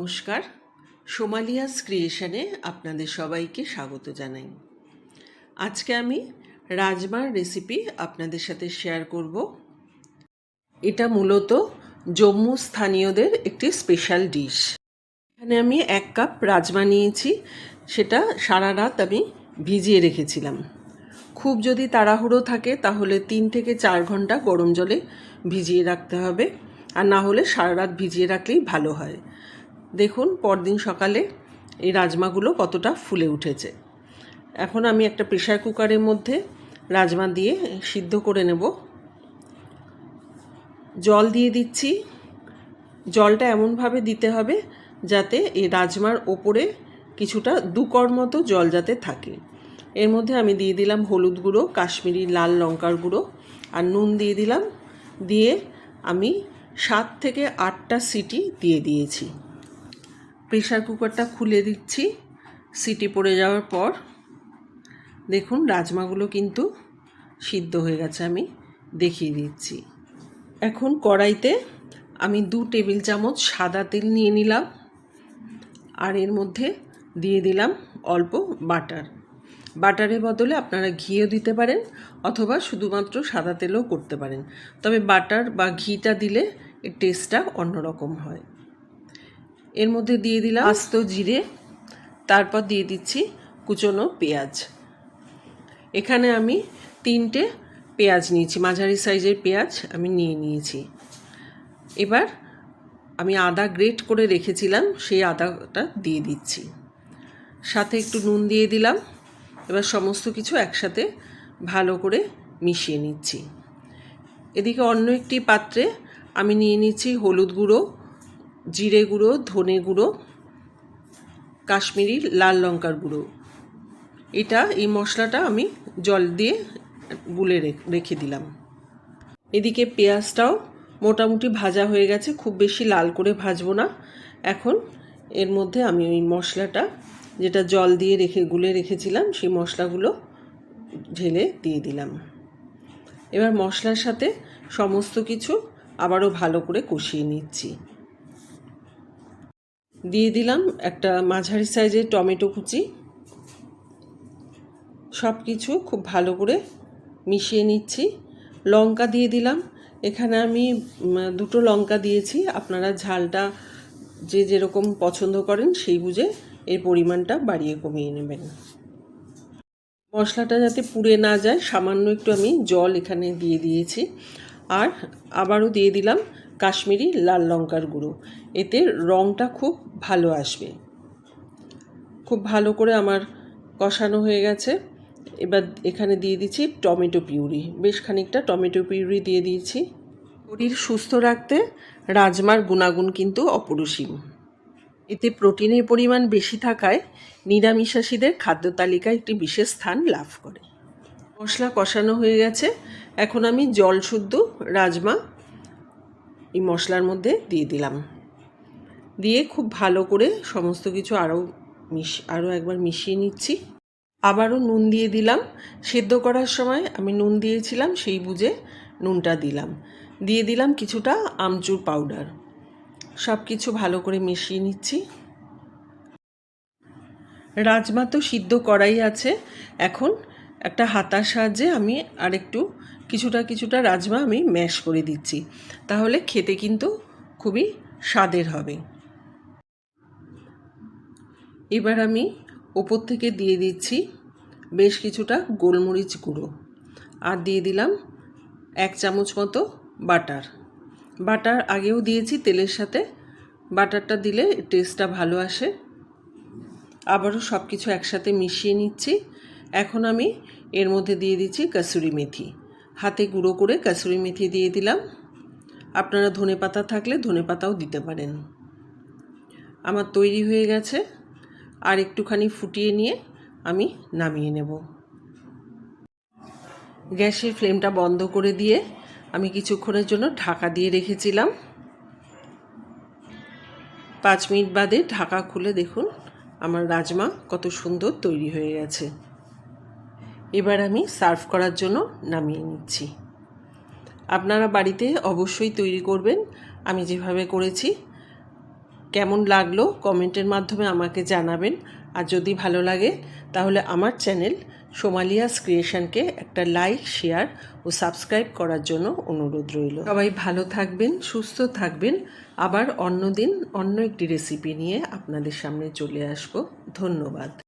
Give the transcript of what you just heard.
নমস্কার, সোমালিয়াস ক্রিয়েশনে আপনাদের সবাইকে স্বাগত জানাই। আজকে আমি রাজমার রেসিপি আপনাদের সাথে শেয়ার করব। এটা মূলত জম্মু স্থানীয়দের একটি স্পেশাল ডিশ। এখানে আমি 1 কাপ রাজমা নিয়েছি, সেটা সারা রাত আমি ভিজিয়ে রেখেছিলাম। খুব যদি তাড়াহুড়ো থাকে তাহলে 3 থেকে 4 ঘন্টা গরম জলে ভিজিয়ে রাখতে হবে, আর না হলে সারা রাত ভিজিয়ে রাখলেই ভালো হয়। দেখুন পরদিন সকালে এই রাজমাগুলো কতটা ফুলে উঠেছে। এখন আমি একটা প্রেসার কুকারের মধ্যে রাজমা দিয়ে সিদ্ধ করে নেব। জল দিয়ে দিচ্ছি। জলটা এমনভাবে দিতে হবে যাতে এই রাজমার ওপরে কিছুটা 2 কড় মতো জল যাতে থাকে। এর মধ্যে আমি দিয়ে দিলাম হলুদ গুঁড়ো, কাশ্মীরি লাল লঙ্কার গুঁড়ো আর নুন দিয়ে দিলাম। দিয়ে আমি 7 থেকে 8টা সিটি দিয়ে দিয়েছি। প্রেসার কুকারটা খুলে দিচ্ছি। সিটি পড়ে যাওয়ার পর দেখুন রাজমাগুলো কিন্তু সিদ্ধ হয়ে গেছে, আমি দেখিয়ে দিচ্ছি। এখন কড়াইতে আমি 2 টেবিল চামচ সাদা তেল নিয়ে নিলাম, আর এর মধ্যে দিয়ে দিলাম অল্প বাটার। বাটারের বদলে আপনারা ঘিও দিতে পারেন অথবা শুধুমাত্র সাদা তেলও করতে পারেন, তবে বাটার বা ঘিটা দিলে এর টেস্টটা অন্যরকম হয়। এর মধ্যে দিয়ে দিলাম আস্ত জিরে, তারপর দিয়ে দিচ্ছি কুচনো পেঁয়াজ। এখানে আমি 3টে পেঁয়াজ নিয়েছি, মাঝারি সাইজের পেঁয়াজ আমি নিয়েছি। এবার আমি আদা গ্রেট করে রেখেছিলাম, সেই আদাটা দিয়ে দিচ্ছি। সাথে একটু নুন দিয়ে দিলাম। এবার সমস্ত কিছু একসাথে ভালো করে মিশিয়ে নিচ্ছি। এদিকে অন্য একটি পাত্রে আমি নিয়ে নিচ্ছি হলুদ গুঁড়ো, জিরে গুঁড়ো, ধনে গুঁড়ো, কাশ্মীরি লাল লঙ্কার গুঁড়ো। এই মশলাটা আমি জল দিয়ে গুলে রেখে দিলাম। এদিকে পেঁয়াজটাও মোটামুটি ভাজা হয়ে গেছে, খুব বেশি লাল করে ভাজবো না। এখন এর মধ্যে আমি ওই মশলাটা যেটা জল দিয়ে গুলে রেখেছিলাম সেই মশলাগুলো ঢেলে দিয়ে দিলাম। এবার মশলার সাথে সমস্ত কিছু আবারও ভালো করে কষিয়ে নিচ্ছি। দিয়ে দিলাম একটা মাঝারি সাইজের টমেটো কুচি। সব কিছু খুব ভালো করে মিশিয়ে নিচ্ছি। লঙ্কা দিয়ে দিলাম। এখানে আমি 2টো লঙ্কা দিয়েছি, আপনারা ঝালটা যে যেরকম পছন্দ করেন সেই বুঝে এর পরিমাণটা বাড়িয়ে কমিয়ে নেবেন। মশলাটা যাতে পুড়ে না যায় সামান্য একটু আমি জল এখানে দিয়ে দিয়েছি, আর আবারও দিয়ে দিলাম কাশ্মীরি লাল লঙ্কার গুঁড়ো। এতে রঙটা খুব ভালো আসবে। খুব ভালো করে আমার কষানো হয়ে গেছে। এবার এখানে দিয়ে দিচ্ছি টমেটো পিউরি, বেশ খানিকটা টমেটো পিউরি দিয়ে দিয়েছি। শরীর সুস্থ রাখতে রাজমার গুণাগুণ কিন্তু অপরিসীম। এতে প্রোটিনের পরিমাণ বেশি থাকায় নিরামিষাশীদের খাদ্য তালিকায় একটি বিশেষ স্থান লাভ করে। মশলা কষানো হয়ে গেছে। এখন আমি জল শুদ্ধ রাজমা এই মশলার মধ্যে দিয়ে দিলাম। দিয়ে খুব ভালো করে সমস্ত কিছু আরও একবার মিশিয়ে নিচ্ছি। আবারও নুন দিয়ে দিলাম। সেদ্ধ করার সময় আমি নুন দিয়েছিলাম, সেই বুঝে নুনটা দিলাম। দিয়ে দিলাম কিছুটা আমচুর পাউডার। সব কিছু ভালো করে মিশিয়ে নিচ্ছি। রাজমা তো সিদ্ধ করাই আছে। এখন একটা হাতার সাহায্যে আমি আরেকটু কিছুটা রাজমা আমি ম্যাশ করে দিচ্ছি, তাহলে খেতে কিন্তু খুবই স্বাদের হবে। এবার আমি ওপর থেকে দিয়ে দিচ্ছি বেশ কিছুটা গোলমরিচ গুঁড়ো, আর দিয়ে দিলাম 1 চামচ মতো বাটার আগেও দিয়েছি তেলের সাথে। বাটারটা দিলে টেস্টটা ভালো আসে। আবারও সব কিছু একসাথে মিশিয়ে নিচ্ছি। এখন আমি এর মধ্যে দিয়ে দিচ্ছি কসুরি মেথি। হাতে গুঁড়ো করে কসুরি মেথি দিয়ে দিলাম। আপনারা ধনেপাতা থাকলে ধনেপাতাও দিতে পারেন। আমার তৈরি হয়ে গেছে। আর একটুখানি ফুটিয়ে নিয়ে আমি নামিয়ে নেব। গ্যাসের ফ্লেমটা বন্ধ করে দিয়ে আমি কিছুক্ষণের জন্য ঢাকা দিয়ে রেখেছিলাম। 5 মিনিট বাদে ঢাকা খুলে দেখুন আমার রাজমা কত সুন্দর তৈরি হয়ে গেছে। এবার আমি সার্ভ করার জন্য নামিয়ে নিচ্ছি। আপনারা বাড়িতে অবশ্যই তৈরি করবেন আমি যেভাবে করেছি। কেমন লাগলো কমেন্টের মাধ্যমে আমাকে জানাবেন। আর যদি ভালো লাগে তাহলে আমার চ্যানেল সোমালিয়াস ক্রিয়েশনকে একটা লাইক, শেয়ার ও সাবস্ক্রাইব করার জন্য অনুরোধ রইল। সবাই ভালো থাকবেন, সুস্থ থাকবেন। আবার অন্য দিন অন্য একটি রেসিপি নিয়ে আপনাদের সামনে চলে আসব। ধন্যবাদ।